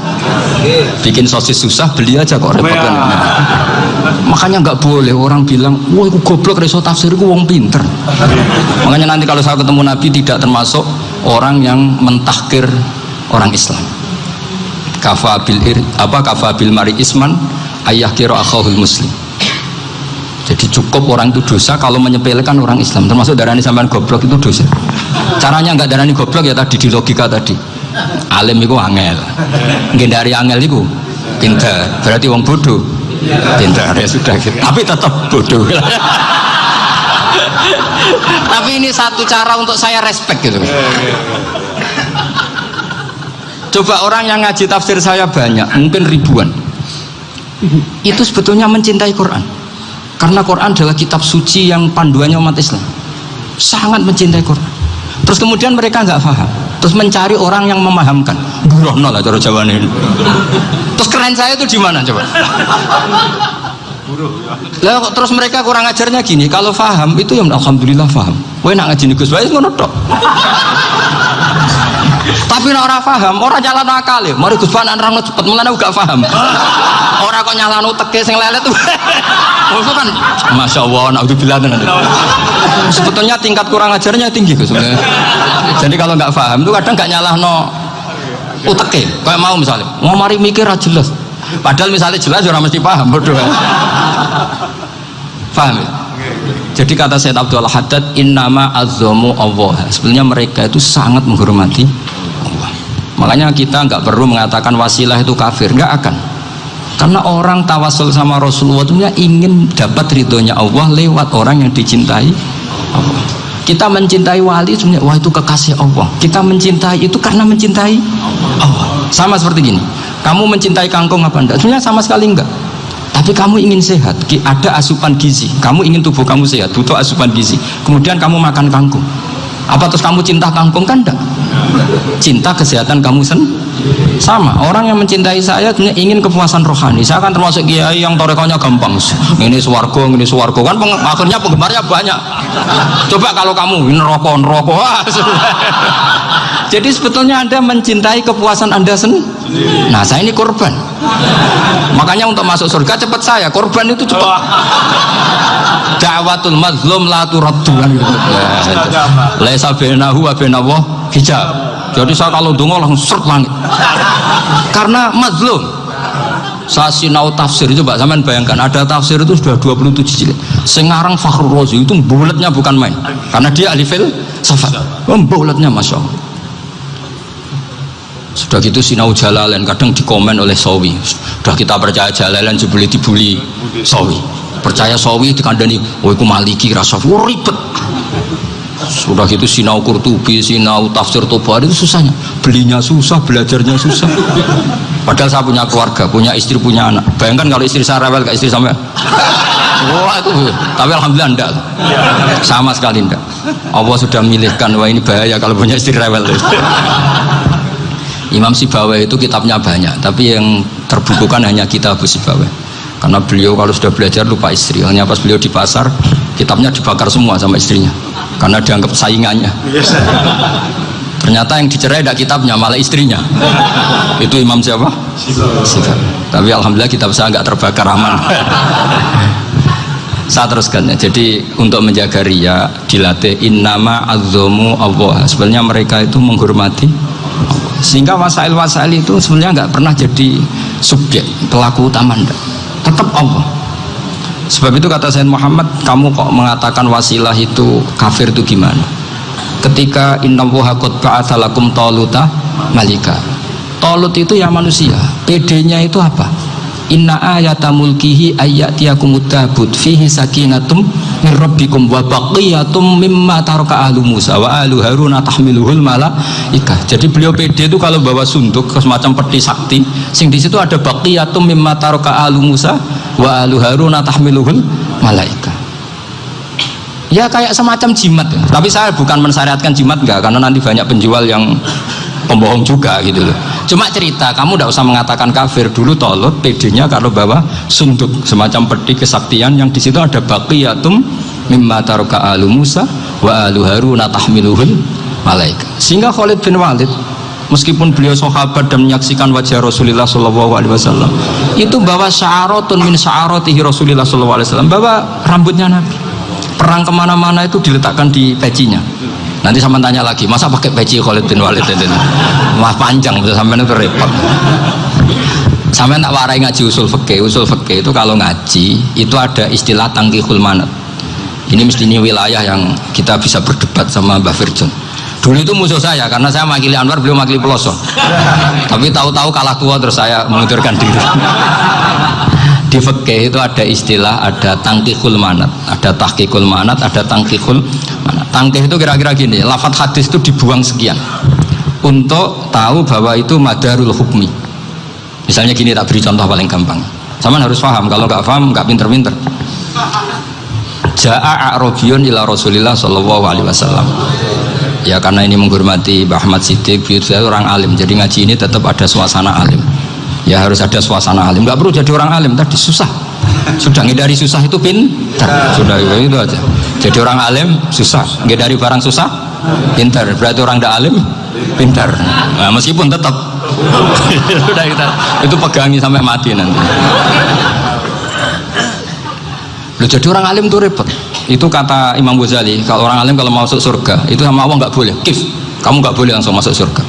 Bikin sosis susah, beli aja kok repot kan. Makanya nggak boleh orang bilang, wah aku goblok reso tafsir, aku wong pinter. Makanya nanti kalau saya ketemu Nabi tidak termasuk orang yang mentahkir orang Islam. Kafabil mari isman ayah kira akhahul muslim. Jadi cukup orang itu dosa kalau menyepelekan orang Islam, termasuk darani sampean goblok itu dosa. Caranya nggak darani goblok ya tadi di logika tadi. Alim itu angel, dari angel itu pintar, berarti wong bodoh pintar ya sudah gitu. Tapi tetap bodoh. Tapi ini satu cara untuk saya respect gitu. Coba orang yang ngaji tafsir saya banyak, mungkin ribuan, itu sebetulnya mencintai Quran, karena Quran adalah kitab suci yang panduannya umat Islam, sangat mencintai Quran. Terus kemudian mereka nggak paham, terus mencari orang yang memahamkan. Burono lah cara Jawa ini. Terus keren saya itu di mana coba? Lah terus mereka kurang ajarnya gini, kalau paham itu ya alhamdulillah paham. Kowe nak ngaji Gus wae ngono tok. Tapi nek ora paham, ora nyalano akal ya. Mari Gus Pan nerangno cepet, mulane gak paham. Ora kok nyalano teke sing lelet tuh. Itu kan masyaallah, naudzubillah nanti. Sebetulnya tingkat kurang ajarnya tinggi Gus sebenarnya. Jadi kalau nggak paham itu kadang nggak nyalahno uteke. Kayak mau misalnya, mau mari mikir aja jelas. Padahal misalnya jelas orang mesti paham, bodoh. Paham ya? Jadi kata Sayyid Abdul Haddad, innama azzamu Allah. Sebenarnya mereka itu sangat menghormati Allah. Makanya kita nggak perlu mengatakan wasilah itu kafir, nggak akan. Karena orang tawasul sama Rasulullah itu ingin dapat ridhonya Allah lewat orang yang dicintai Allah. Kita mencintai wali sebenarnya, wah itu kekasih Allah. Kita mencintai itu karena mencintai Allah. Sama seperti gini, kamu mencintai kangkung apa enggak? Sebenarnya sama sekali enggak. Tapi kamu ingin sehat, ada asupan gizi. Kamu ingin tubuh kamu sehat, butuh asupan gizi. Kemudian kamu makan kangkung. Apa terus kamu cinta kangkung? Kan enggak. Cinta kesehatan kamu sama. Orang yang mencintai saya ingin kepuasan rohani. Saya kan termasuk kiai yang torekonya gampang. Ini swarga, kan akhirnya penggemarnya banyak. Coba kalau kamu neraka. Jadi sebetulnya Anda mencintai kepuasan Anda sendiri. Nah, saya ini korban. Makanya untuk masuk surga cepat saya, korban itu cepat. Da'watul mazlum la turaddu. Laisa bainahu wa bainallah hijab. Jadi saya kalau donga langsung seret langit. Karena mazlum. Saya sinau tafsir itu, Pak, sampean bayangkan ada tafsir itu sudah 27 jilid. Sengarang Fakhrul Razi itu bulatnya bukan main. Karena dia ahli filsafat. Bulatnya Masya Allah. Sudah gitu sinau Jalalain kadang dikomen oleh Sawi. Sudah kita percaya Jalalain sebeli dibuli Sawi. Percaya Sawi dikandani, oh itu Maliki rasa ribet. Sudah gitu sinau Qurtubi, sinau tafsir Tabari itu susahnya. Belinya susah, belajarnya susah. Padahal saya punya keluarga, punya istri, punya anak. Bayangkan kalau istri saya rewel ke istri sampai. Wah itu, tapi alhamdulillah enggak. Sama sekali enggak. Allah sudah memilihkan, wah ini bahaya kalau punya istri rewel. Imam Sibawai itu kitabnya banyak, tapi yang terbukukan hanya kitab Sibawai. Karena beliau kalau sudah belajar lupa istri. Hanya pas beliau di pasar, kitabnya dibakar semua sama istrinya. Karena dianggap saingannya. Ternyata yang dicerai tidak kitabnya, malah istrinya. Itu Imam siapa? Sibawai. Tapi alhamdulillah kitab saya nggak terbakar, aman. Saya teruskan ya. Jadi untuk menjaga riya dilatih innama azzamu Allah. Sebenarnya mereka itu menghormati Allah. Sehingga wasail itu sebenarnya nggak pernah jadi subjek pelaku utama, enggak. Tetap Allah. Sebab itu kata Sayyid Muhammad, kamu kok mengatakan wasilah itu kafir itu gimana? Ketika innallaha qad ba'atsa lakum taluta malika. Talut itu ya manusia. PD-nya itu apa? Inna ayata mulkihi ayyatiyakumut tabut fihi sakinatum min rabbikum wa baqiyatum mimma taraka ahlu Musa wa ahlu Haruna tahmiluhul malaikah. Jadi beliau PD itu kalau bawa sunduk semacam peti sakti, sing di situ ada baqiyatum mimma taraka ahlu Musa wa ahlu Haruna tahmiluhul malaikah. Ya kayak semacam jimat ya. Tapi saya bukan mensyariatkan jimat enggak, karena nanti banyak penjual yang pembohong juga gitu loh. Cuma cerita, kamu tidak usah mengatakan kafir. Dulu Tolut PD-nya kalau bawa sunduk semacam peti kesaktian yang di situ ada baqiyatum mimma taraka alu Musa wa alu Harun tahmiluhul malaika. Sehingga Khalid bin Walid meskipun beliau sahabat dan menyaksikan wajah Rasulullah SAW, itu bawa sya'aratun min sya'aratihi Rasulullah SAW, bawa rambutnya Nabi. Perang kemana-mana itu diletakkan di pecinya. Nanti sama tanya lagi, masa pakai peci Khalid bin Walid itu? Wah panjang, sampai itu repot. Sampai tak warai ngaji usul fikih. Usul fikih itu kalau ngaji itu ada istilah tangkihul manat. Ini mesti ini wilayah yang kita bisa berdebat sama Mbah Firjon. Dulu itu musuh saya karena saya makili Anwar, beliau makili Peloso. Tapi tahu-tahu kalah tua terus saya mengundurkan diri. Di fikih itu ada istilah, ada tangkihul manat, ada tahqiqul manat, ada tangkihul manat. Tangkih itu kira-kira gini, lafadz hadis itu dibuang sekian untuk tahu bahwa itu madarul hukmi. Misalnya gini, tak beri contoh paling gampang. Sama harus paham, kalau nggak paham nggak pinter-pinter. Ja'a a'rabiyun ila Rasulillah sallallahu alaihi wasallam. Ya karena ini menghormati Mbah Ahmad Siddiq, saya orang alim, jadi ngaji ini tetap ada suasana alim. Ya harus ada suasana alim, nggak perlu jadi orang alim, tadi susah. Sudah ngindari susah itu pintar, sudah itu aja. Jadi orang alim susah, ngindari barang susah pintar, berarti orang tidak alim pintar. Nah, meskipun tetap sudah kita itu pegangi sampai mati nanti. Loh, jadi orang alim itu repot. Itu kata Imam Ghazali, kalau orang alim kalau mau masuk surga itu sama Allah nggak boleh kif, kamu nggak boleh langsung masuk surga.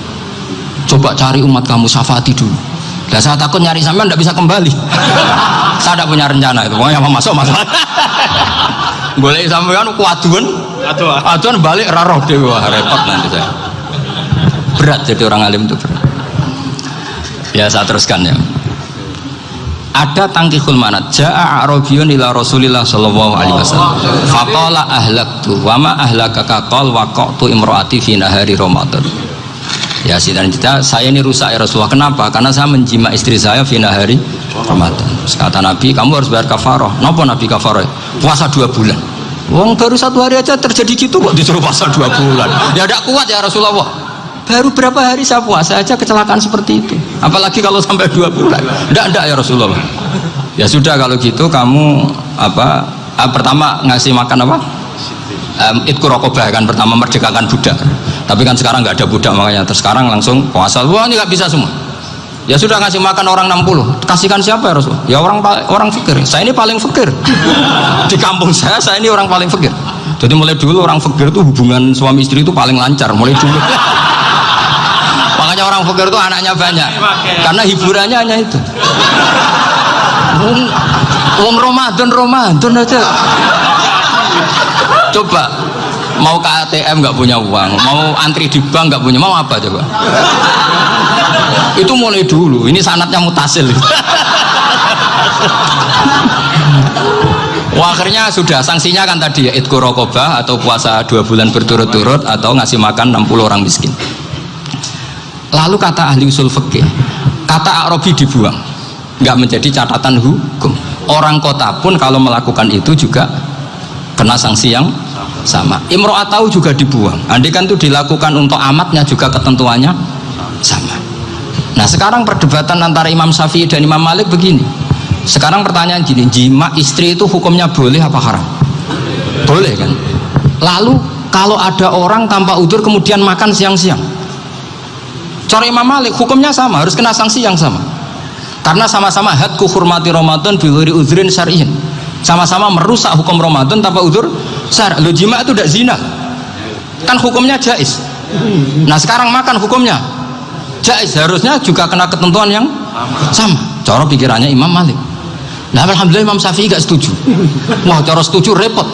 Coba cari umat kamu, syafaati dulu. Nah, saya takut nyari sampean nggak bisa kembali. Saya tidak punya rencana itu, pokoknya mau masuk. Boleh sampean kuaduan balik raroh dewi, wah repot nanti saya. Berat jadi orang alim itu berat. Ya saya teruskan ya. Ada tangkihul manat. Ja'a a'rabiyun ila Rasulillah sallallahu alaihi wasallam. Faqala ahlaktu wa ma ahlakaka qal waqa'tu imraati fi nahari Ramadan. Ya sidang kita, saya ini rusak ya Rasulullah. Kenapa? Karena saya menjima istri saya fi nahari Ramadan. Terus kata Nabi, kamu harus bayar kafarah. Napa Nabi kafarah? Puasa 2 bulan. Wong baru 1 hari aja terjadi gitu kok disuruh puasa 2 bulan. Ya tidak kuat ya Rasulullah. Baru berapa hari saya puasa aja kecelakaan seperti itu, apalagi kalau sampai 2 bulan. Enggak ya Rasulullah. Ya sudah kalau gitu kamu pertama ngasih makan apa? Itqu raqabah kan, pertama merdekakan budak. Tapi kan sekarang nggak ada budak, makanya terus sekarang langsung puasa. Wah ini nggak bisa semua. Ya sudah ngasih makan orang 60. Kasihkan siapa ya Rasulullah? Ya orang fakir. Saya ini paling fakir. Di kampung saya ini orang paling fakir. Jadi mulai dulu orang fakir itu hubungan suami istri itu paling lancar mulai dulu. Makanya orang fakir itu anaknya banyak karena hiburannya hanya itu. Wong Ramadan aja. Coba mau ke ATM nggak punya uang, mau antri di bank nggak punya, mau apa coba? Itu mulai dulu. Ini sanatnya mutasil. Wah, akhirnya sudah sanksinya kan tadi ya, itqu raqabah atau puasa 2 bulan berturut-turut atau ngasih makan 60 orang miskin. Lalu kata ahli usul fikih, kata A'rabi dibuang, nggak menjadi catatan hukum. Orang kota pun kalau melakukan itu juga kena sanksi yang sama. Imro'atau juga dibuang. Andai kan itu dilakukan untuk amatnya juga ketentuannya sama. Nah sekarang perdebatan antara Imam Syafi'i dan Imam Malik begini. Sekarang pertanyaan gini, jima istri itu hukumnya boleh apa haram? Boleh kan? Lalu kalau ada orang tanpa udzur kemudian makan siang-siang, cara Imam Malik hukumnya sama, harus kena sanksi yang sama. Karena sama-sama hadku hurmati Ramadan bi ghairi udzrin syar'iyyin. Sama-sama merusak hukum Ramadan tanpa udzur syar'. Lo jima itu tidak zina. Kan hukumnya jais. Nah, sekarang makan hukumnya jais, harusnya juga kena ketentuan yang sama. Cara pikirannya Imam Malik. Nah, alhamdulillah Imam Syafi'i gak setuju. Wah, cara setuju repot.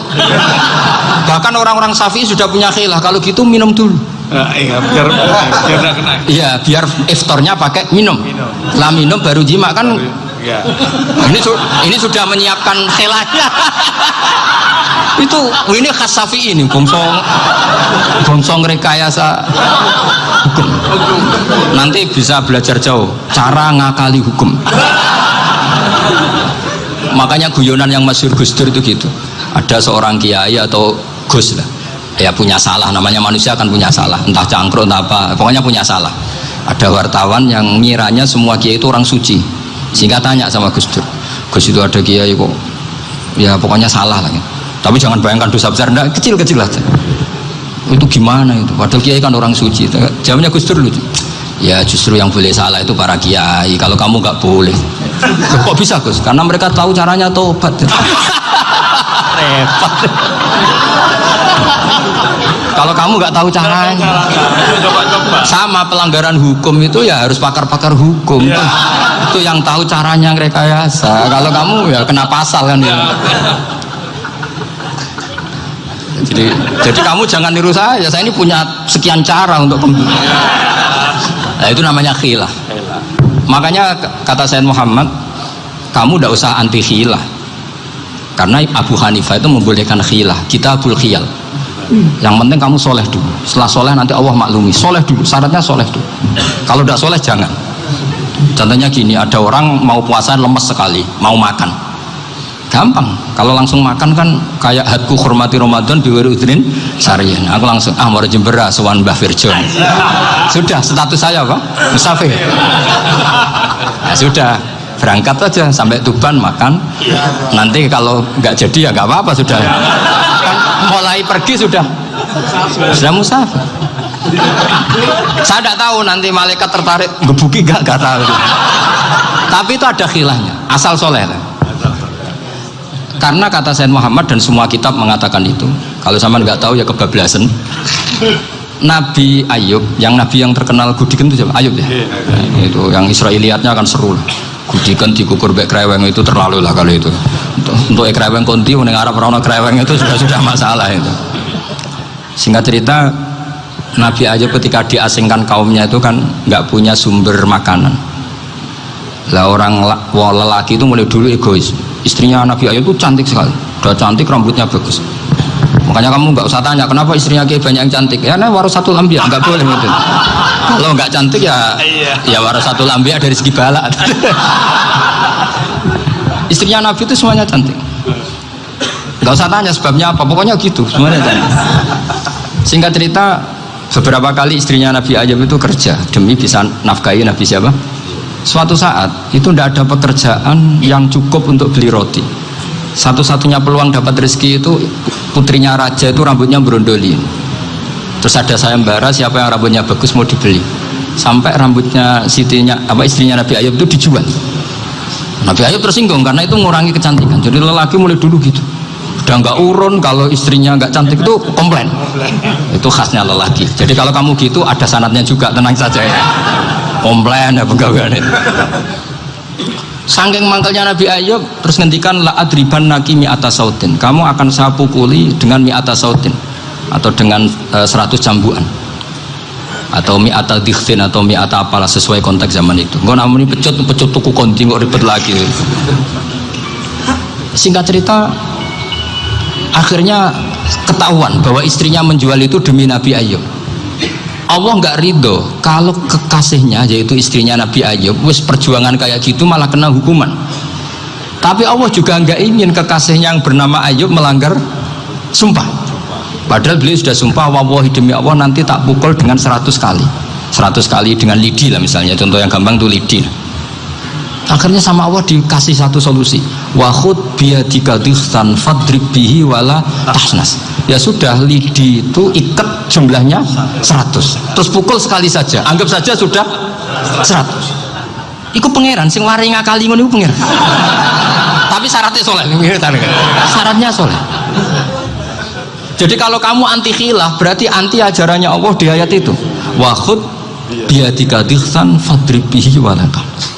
Bahkan orang-orang Syafi'i sudah punya khilaf, kalau gitu minum dulu. Iya, biar iftarnya pakai minum. Setelah minum baru jima kan. Ini sudah menyiapkan khilafnya. Ini khas Syafi'i ini, bongsong rekayasa hukum. Nanti bisa belajar jauh cara ngakali hukum. Makanya guyonan yang masyhur Gus Dur itu gitu. Ada seorang kiai atau Gus lah, ya punya salah, namanya manusia kan punya salah, entah cangkruk entah apa, pokoknya punya salah. Ada wartawan yang ngiranya semua kiai itu orang suci, sehingga tanya sama Gus Dur, Gus itu ada kiai kok ya pokoknya salah lah gitu. Tapi jangan bayangkan dosa besar, enggak, kecil-kecil aja. Itu gimana itu, padahal kiai kan orang suci. Jawabnya Gus Dur lucu, ya justru yang boleh salah itu para kiai, kalau kamu nggak boleh. Kok bisa Gus? Karena mereka tahu caranya tobat. Repot. Kalau kamu nggak tahu caranya, sama pelanggaran hukum itu ya harus pakar-pakar hukum. Itu yang tahu caranya rekayasa. Kalau kamu ya kena pasal kan ya. Jadi kamu jangan niru saya ini punya sekian cara untuk nah, itu namanya khilah. Makanya kata Sayyid Muhammad, kamu tidak usah anti khilah, karena Abu Hanifah itu membolehkan khilah, kitabul khiyal. Yang penting kamu soleh dulu, setelah soleh nanti Allah maklumi. Soleh dulu, syaratnya soleh dulu. Kalau tidak soleh jangan. Contohnya gini, ada orang mau puasa lemes sekali, mau makan, gampang. Kalau langsung makan kan kayak hadku hormati Ramadan biwiri udrin syarian. Aku langsung mau jembera sowan Mbah Firjon. Sudah status saya apa? Musafir. Ya sudah, berangkat aja sampai Tuban makan. Nanti kalau nggak jadi ya nggak apa-apa sudah. Kan mulai pergi sudah musafir. Saya tidak tahu nanti malaikat tertarik gebuki nggak tahu. Tapi itu ada khilahnya, asal soleh. Karena kata Sayyid Muhammad dan semua kitab mengatakan itu. Kalau sama nggak tahu ya kebablasan. Nabi Ayub, nabi yang terkenal gudikan itu siapa? Ayub ya. Nah, itu yang Israiliyatnya akan seru lah. Gudikan dikukur bek kreweng itu terlalu lah kalau itu. Untuk kreweng konti ning Arab ora ono kreweng itu sudah masalah itu. Singkat cerita, Nabi Ayub ketika diasingkan kaumnya itu kan nggak punya sumber makanan. Lah orang lelaki itu mulai dulu egois. Istrinya Nabi Ayub itu cantik sekali, udah cantik, rambutnya bagus. Makanya kamu nggak usah tanya kenapa istrinya kayak banyak yang cantik. Ya, nah warasatul anbiya, nggak boleh gitu. Kalau nggak cantik ya warasatul anbiya dari segi bala. Istrinya Nabi itu semuanya cantik. Nggak usah tanya sebabnya apa, pokoknya gitu, semuanya cantik. Singkat cerita, beberapa kali istrinya Nabi Ayub itu kerja demi bisa nafkahi Nabi siapa? Suatu saat itu tidak ada pekerjaan yang cukup untuk beli roti. Satu-satunya peluang dapat rezeki itu putrinya raja itu rambutnya berondolin. Terus ada sayembara siapa yang rambutnya bagus mau dibeli. Sampai rambutnya istrinya Nabi Ayub itu dijual. Nabi Ayub tersinggung karena itu mengurangi kecantikan. Jadi lelaki mulai dulu gitu. Udah nggak urun kalau istrinya nggak cantik itu komplain. Itu khasnya lelaki. Jadi kalau kamu gitu ada sanadnya juga, tenang saja ya. Komplain ya pegawaian itu. Saking mangkalnya Nabi Ayub terus ngendikan la adriban naki mi'ata sautin. Kamu akan saya pukuli dengan mi'ata sautin atau dengan 100 cambuan atau mi'ata dikhtin atau mi'ata apalah sesuai konteks zaman itu. Engko namanya pecut tuku konti kok ribet lagi. Singkat cerita akhirnya ketahuan bahwa istrinya menjual itu demi Nabi Ayub. Allah nggak ridho kalau kekasihnya yaitu istrinya Nabi Ayub wis perjuangan kayak gitu malah kena hukuman. Tapi Allah juga nggak ingin kekasihnya yang bernama Ayub melanggar sumpah. Padahal beliau sudah sumpah, wallahi demi Allah nanti tak pukul dengan 100 kali. 100 kali dengan lidi lah misalnya, contoh yang gampang tuh lidi. Akhirnya sama Allah dikasih satu solusi. Wa khud biyadika dikhtan fadrib bihi wala tahnas. Ya sudah, lidi itu ikat jumlahnya 100. Terus pukul sekali saja. Anggap saja sudah 100. Iku pangeran sing wari ngakali ngono iku pangeran. Tapi syaratnya soleh. Syaratnya soleh. Jadi kalau kamu anti khilaf berarti anti ajarannya Allah di ayat itu. Wa khud biyadika dikhtan fadrib bihi wala tahnas.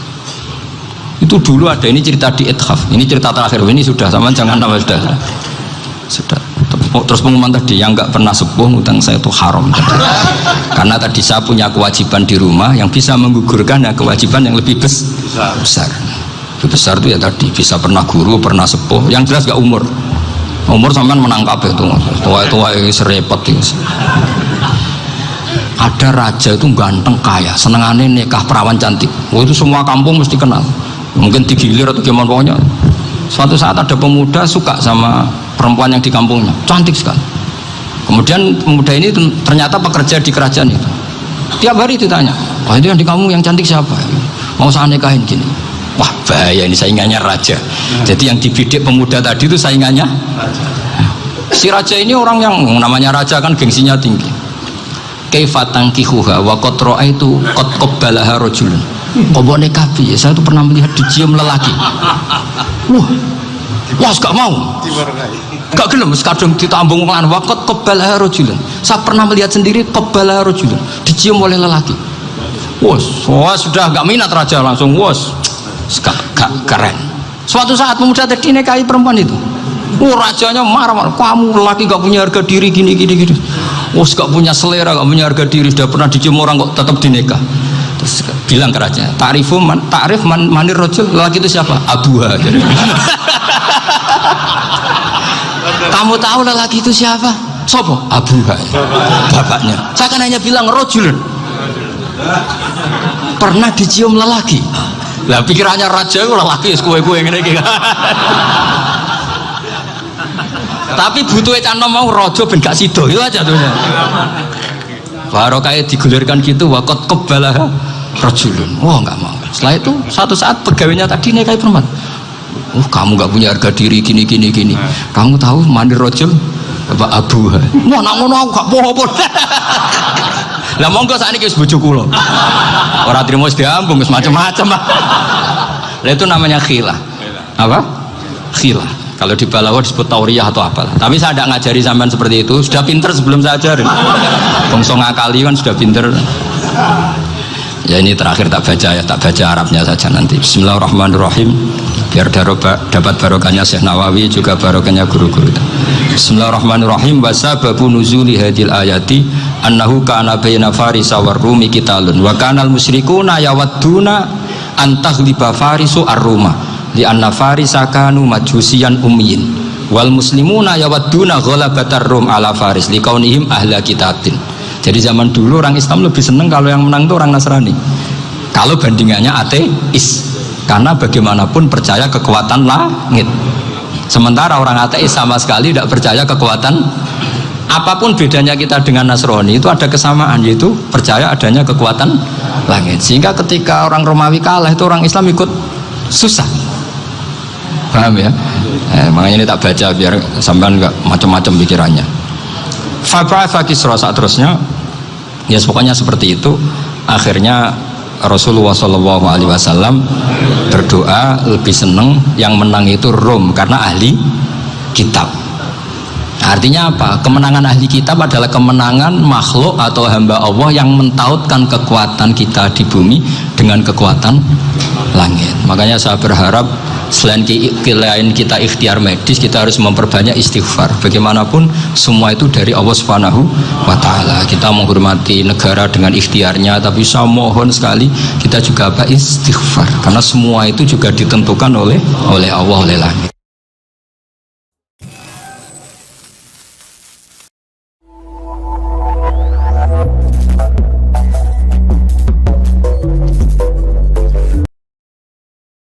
Itu dulu ada, ini cerita di Ithaf, ini cerita terakhir, ini sudah sama jangan nama sudah. Terus pengumuman tadi yang nggak pernah sepuh utang saya itu haram tadi. Karena tadi saya punya kewajiban di rumah yang bisa menggugurkan ya kewajiban yang lebih besar. Lebih besar itu ya tadi bisa pernah guru, pernah sepuh, yang jelas nggak umur sampean menangkap itu tua serepot itu. Ada raja itu ganteng kaya, senengannya nikah perawan cantik. Itu semua kampung mesti kenal. Mungkin digilir atau gimana pokoknya. Suatu saat ada pemuda suka sama perempuan yang di kampungnya, cantik sekali. Kemudian pemuda ini ternyata pekerja di kerajaan itu. Tiap hari ditanya, wah itu yang di kamu yang cantik siapa? Mau saya nikahin gini. Wah bahaya, ini saingannya raja. Jadi yang dibidik pemuda tadi itu saingannya si raja ini. Orang yang namanya raja kan gengsinya tinggi. Kaifa tankihuha wa qad ra'aitu qad qabbalaha rajulun. Kobone kabi, saya tuh pernah melihat dicium lelaki. Wah gak mau. Gak gelem kadang ditambung lan wa qad qabbalaha rajulun. Saya pernah melihat sendiri qabbalaha rajulun, dicium oleh lelaki. Wah sudah gak minat raja, langsung gak keren. Suatu saat pemuda tadi nikahi perempuan itu. Rajanya marah-marah, kamu lelaki gak punya harga diri gini. Gak punya selera, gak punya harga diri, sudah pernah dicium orang kok tetap dinikah. Terus bilang ke raja, ta'rif manir rajul, lelaki itu siapa? Abuha. Kamu tahu lelaki itu siapa? Sopo? Abuha. Bapaknya. Saya kan hanya bilang rajulun. Pernah dicium lelaki. Lah pikirannya raja itu lelaki kue-kue ngene iki. Tapi butuh canom mau rojo ben gak sido itu aja tuh. Baru kayak digulirkan gitu, wakot kebalah rojulun. Wah nggak mau. Setelah itu satu saat pegawainya tadi nikahi perempuan. Kamu nggak punya harga diri gini. Kamu tahu mandir rojul apa abu? Wah nak ngono aku gak apa-apa. Lah monggo sakniki wis bojo kula. Ora trimo wis diambung wis macam-macam. Lah itu namanya khilah. Apa? Khilah. Kalau di Balawa disebut tauriyah atau apa. Tapi saya tidak ngajari sampean seperti itu. Sudah pinter sebelum saya ajarin. Bongso ngakali kan sudah pinter. Ya ini terakhir tak baca Arabnya saja nanti. Bismillahirrahmanirrahim. Biar dapat barokahnya Syekh Nawawi juga barokahnya guru-guru. Bismillahirrahmanirrahim. Wasababu nuzuli hadil ayati annahu kana baina farisa war rumi qitalun wa kanal musyrikuna yawadduna antaghliba farisu ar-ruma li anna farisa kanu majusiyan ummiyin wal muslimuna yawadduna ghalabatar rum ala faris liqaunihim ahla kitabin. Jadi zaman dulu orang Islam lebih senang kalau yang menang itu orang Nasrani, kalau bandingannya ateis, karena bagaimanapun percaya kekuatan langit. Sementara orang ateis sama sekali tidak percaya kekuatan. Apapun bedanya kita dengan Nasrani itu ada kesamaan, yaitu percaya adanya kekuatan langit. Sehingga ketika orang Romawi kalah itu orang Islam ikut susah. Paham ya? Makanya ini tak baca biar sampean nggak macam-macam pikirannya. Fab'atha Kisra saat terusnya, ya pokoknya seperti itu. Akhirnya Rasulullah SAW berdoa lebih seneng yang menang itu Rom karena ahli kitab. Artinya apa? Kemenangan ahli kitab adalah kemenangan makhluk atau hamba Allah yang mentautkan kekuatan kita di bumi dengan kekuatan langit. Makanya saya berharap selain kita ikhtiar medis, kita harus memperbanyak istighfar. Bagaimanapun semua itu dari Allah Subhanahu wa Ta'ala. Kita menghormati negara dengan ikhtiarnya, tapi saya mohon sekali kita juga istighfar, karena semua itu juga ditentukan oleh Allah, oleh langit.